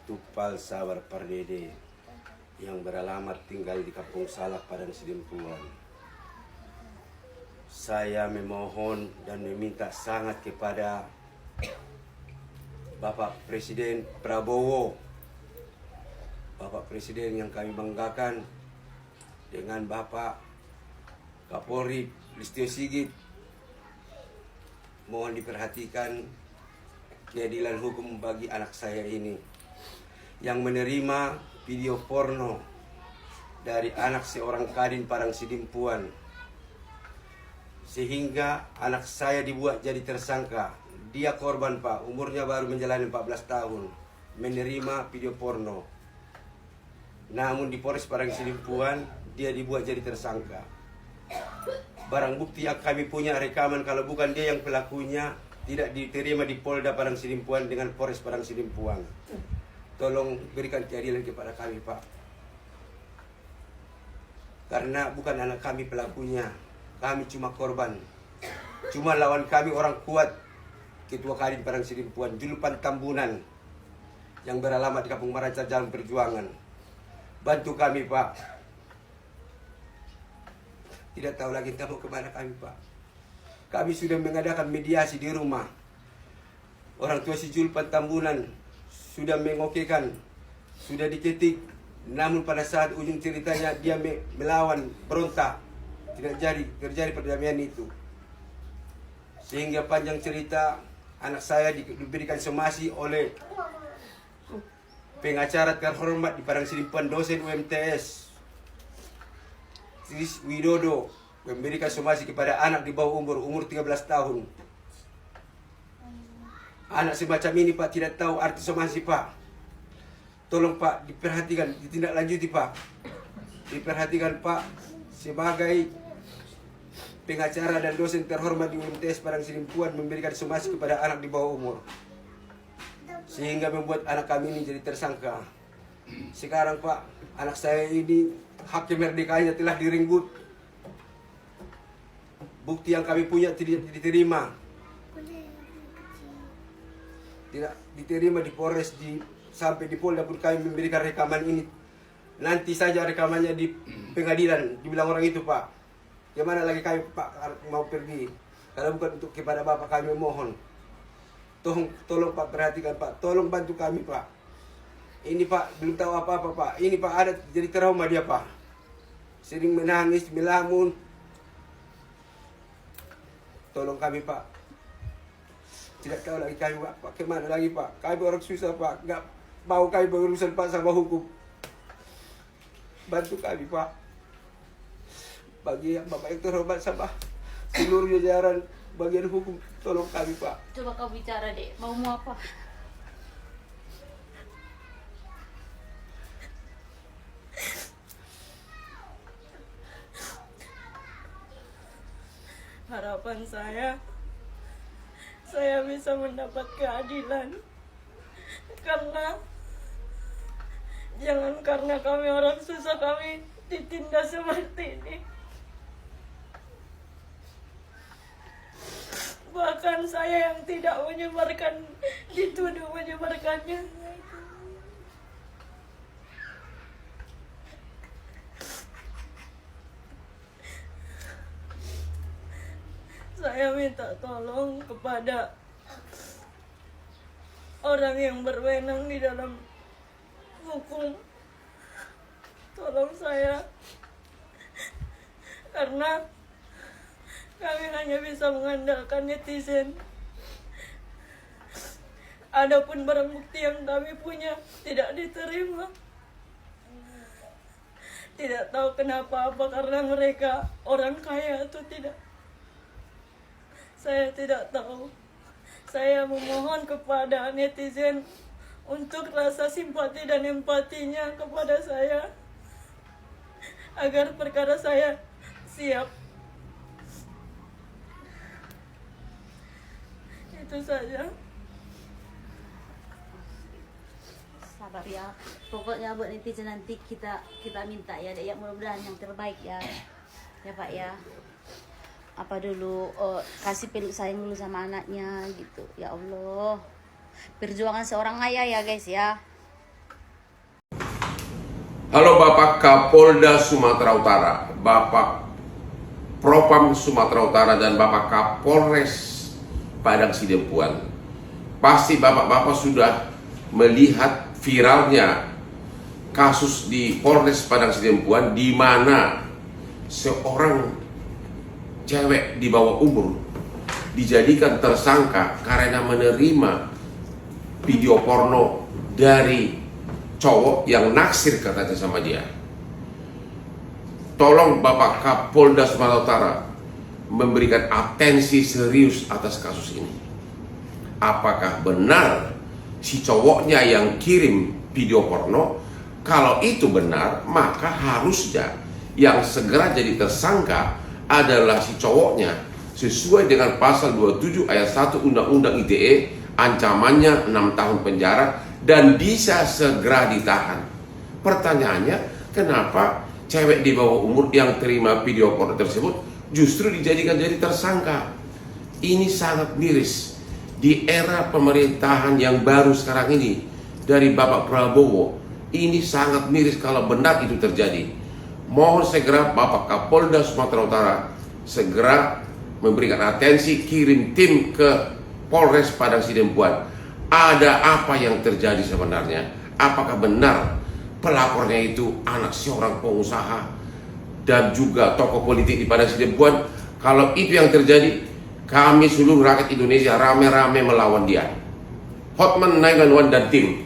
Tupal Sabar Pardede yang beralamat tinggal di Kampung Salak, Padang Sidempuan. Saya memohon dan meminta sangat kepada Bapak Presiden Prabowo, Bapak Presiden yang kami banggakan, dengan Bapak Kapolri Listio Sigit, mohon diperhatikan keadilan hukum bagi anak saya ini yang menerima video porno dari anak seorang kadin Padang Sidempuan, sehingga anak saya dibuat jadi tersangka. Dia korban, Pak, umurnya baru menjalani 14 tahun, menerima video porno. Namun di Polres Padang Sidempuan dia dibuat jadi tersangka. Barang bukti yang kami punya rekaman, kalau bukan dia yang pelakunya, tidak diterima di Polda Padang Sidempuan dengan Polres Padang Sidempuan. Tolong berikan keadilan kepada kami, Pak. Karena bukan anak kami pelakunya, kami cuma korban. Cuma lawan kami orang kuat, Ketua Kadin Padang Sidempuan, Julupan Tambunan, yang beralamat di Kampung Maraca, Jalan Perjuangan. Bantu kami, Pak. Tidak tahu lagi kamu kemana kami, Pak. Kami sudah mengadakan mediasi di rumah. Orang tua si Julupan Tambunan sudah mengokekan, sudah diketik. Namun pada saat ujung ceritanya dia melawan, berontak. Tidak terjadi perdamaian itu. Sehingga panjang cerita, anak saya diberikan somasi oleh pengacara terhormat di Padang Sidempuan, dosen UMTS Tris Widodo, memberikan somasi kepada anak di bawah umur 13 tahun. Anak semacam ini, Pak, tidak tahu arti somasi, Pak. Tolong, Pak, diperhatikan, ditindaklanjuti, Pak. Diperhatikan, Pak, sebagai pengacara dan dosen terhormat di UMTS Padang Sidempuan, memberikan somasi kepada anak di bawah umur, sehingga membuat anak kami ini jadi tersangka. Sekarang, Pak, anak saya ini hak kemerdekaannya telah direnggut. Bukti yang kami punya tidak diterima. Tidak diterima di Polres, sampai di Polda pun kami memberikan rekaman ini. Nanti saja rekamannya di pengadilan, dibilang orang itu, Pak. Gimana lagi kami, Pak, mau pergi? Kalau bukan untuk kepada Bapak kami mohon. Tolong, Pak, perhatikan, Pak. Tolong bantu kami, Pak. Ini, Pak, belum tahu apa-apa, Pak. Ini, Pak, ada jadi trauma dia, Pak. Sering menangis, melamun. Tolong kami, Pak. Tidak tahu lagi kami, Pak. Kemana lagi, Pak? Kami orang susah, Pak. Nggak mau kami berurusan, Pak, sama hukum. Bantu kami, Pak. Bagi Bapak yang terhormat sama seluruh jajaran bagian hukum, tolong kami, Pak. Coba kau bicara, Dek. Maumu apa? Harapan saya bisa mendapat keadilan. Karena jangan karena kami orang susah kami ditindas seperti ini. Bahkan saya yang tidak menyebarkan dituduh menyebarkannya. Saya minta tolong kepada orang yang berwenang di dalam hukum. Tolong saya, karena kami hanya bisa mengandalkan netizen. Adapun barang bukti yang kami punya tidak diterima. Tidak tahu kenapa, apa karena mereka orang kaya atau tidak. Saya tidak tahu. Saya memohon kepada netizen untuk rasa simpati dan empatinya kepada saya, agar perkara saya siap. Itu saja. Sabar ya. Pokoknya buat netizen nanti kita minta ya, Dek, ya, mudah-mudahan yang terbaik ya. Ya, Pak, ya. Apa dulu kasih peluk sayang dulu sama anaknya gitu. Ya Allah. Perjuangan seorang ayah ya, guys ya. Halo Bapak Kapolda Sumatera Utara, Bapak Propam Sumatera Utara, dan Bapak Kapolres Padang Sidempuan. Pasti bapak-bapak sudah melihat viralnya kasus di Polres Padang Sidempuan, di mana seorang cewek di bawah umur dijadikan tersangka karena menerima video porno dari cowok yang naksir katanya sama dia. Tolong Bapak Kapolda Sumatera Utara memberikan atensi serius atas kasus ini. Apakah benar si cowoknya yang kirim video porno? Kalau itu benar, maka harusnya yang segera jadi tersangka adalah si cowoknya, sesuai dengan pasal 27 ayat 1 Undang-Undang ITE, ancamannya 6 tahun penjara dan bisa segera ditahan. Pertanyaannya, kenapa cewek di bawah umur yang terima video porno tersebut justru dijadikan jadi tersangka? Ini sangat miris di era pemerintahan yang baru sekarang ini dari Bapak Prabowo. Ini sangat miris kalau benar itu terjadi. Mohon segera Bapak Kapolda Sumatera Utara segera memberikan atensi, kirim tim ke Polres Padang Sidempuan. Ada apa yang terjadi sebenarnya? Apakah benar pelapornya itu anak seorang pengusaha dan juga tokoh politik di Padang Sidempuan? Kalau itu yang terjadi, kami seluruh rakyat Indonesia rame-rame melawan dia. Hotman 911 dan tim